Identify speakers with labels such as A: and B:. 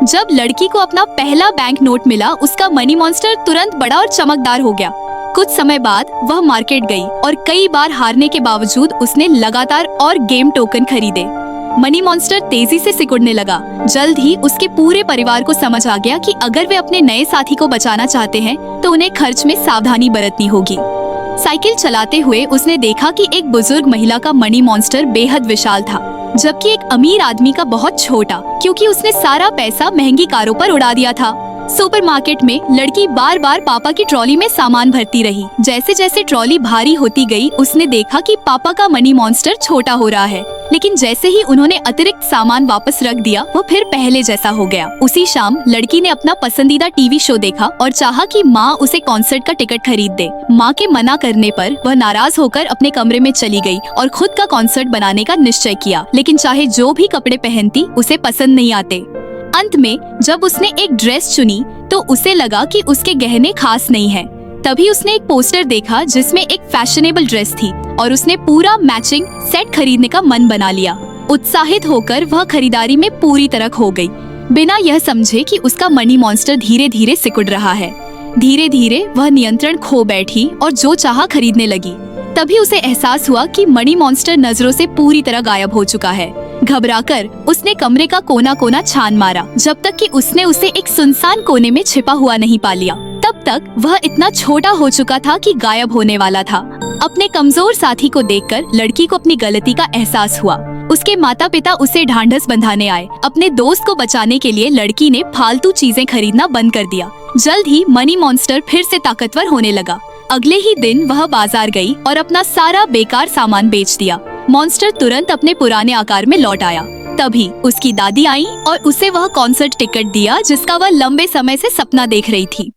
A: जब लड़की को अपना पहला बैंक नोट मिला, उसका मनी मॉन्स्टर तुरंत बड़ा और चमकदार हो गया। कुछ समय बाद वह मार्केट गई और कई बार हारने के बावजूद उसने लगातार और गेम टोकन खरीदे। मनी मॉन्स्टर तेजी से सिकुड़ने लगा। जल्द ही उसके पूरे परिवार को समझ आ गया कि अगर वे अपने नए साथी को बचाना चाहते हैं तो उन्हें खर्च में सावधानी बरतनी होगी। साइकिल चलाते हुए उसने देखा कि एक बुजुर्ग महिला का मनी मॉन्स्टर बेहद विशाल था, जबकि एक अमीर आदमी का बहुत छोटा, क्योंकि उसने सारा पैसा महंगी कारों पर उड़ा दिया था। सुपरमार्केट में लड़की बार बार पापा की ट्रॉली में सामान भरती रही। जैसे जैसे ट्रॉली भारी होती गई, उसने देखा कि पापा का मनी मॉन्स्टर छोटा हो रहा है, लेकिन जैसे ही उन्होंने अतिरिक्त सामान वापस रख दिया, वो फिर पहले जैसा हो गया। उसी शाम लड़की ने अपना पसंदीदा टीवी शो देखा और चाहा कि माँ उसे कॉन्सर्ट का टिकट खरीद दे। माँ के मना करने पर वह नाराज होकर अपने कमरे में चली गई और खुद का कॉन्सर्ट बनाने का निश्चय किया, लेकिन चाहे जो भी कपड़े पहनती उसे पसंद नहीं आते। अंत में जब उसने एक ड्रेस चुनी तो उसे लगा कि उसके गहने खास नहीं हैं। तभी उसने एक पोस्टर देखा जिसमें एक फैशनेबल ड्रेस थी और उसने पूरा मैचिंग सेट खरीदने का मन बना लिया। उत्साहित होकर वह खरीदारी में पूरी तरह खो गई, बिना यह समझे कि उसका मनी मॉन्स्टर धीरे धीरे सिकुड़ रहा है। धीरे धीरे वह नियंत्रण खो बैठी और जो चाहा खरीदने लगी। तभी उसे एहसास हुआ कि मनी मॉन्स्टर नजरों से पूरी तरह गायब हो चुका है। घबराकर उसने कमरे का कोना कोना छान मारा, जब तक कि उसने उसे एक सुनसान कोने में छिपा हुआ नहीं पा लिया। तब तक वह इतना छोटा हो चुका था कि गायब होने वाला था। अपने कमजोर साथी को देखकर लड़की को अपनी गलती का एहसास हुआ। उसके माता पिता उसे ढांढस बंधाने आए। अपने दोस्त को बचाने के लिए लड़की ने फालतू चीजें खरीदना बंद कर दिया। जल्द ही मनी मॉन्स्टर फिर से ताकतवर होने लगा। अगले ही दिन वह बाजार गई और अपना सारा बेकार सामान बेच दिया। मॉन्स्टर तुरंत अपने पुराने आकार में लौट आया। तभी उसकी दादी आई और उसे वह कॉन्सर्ट टिकट दिया जिसका वह लंबे समय से सपना देख रही थी।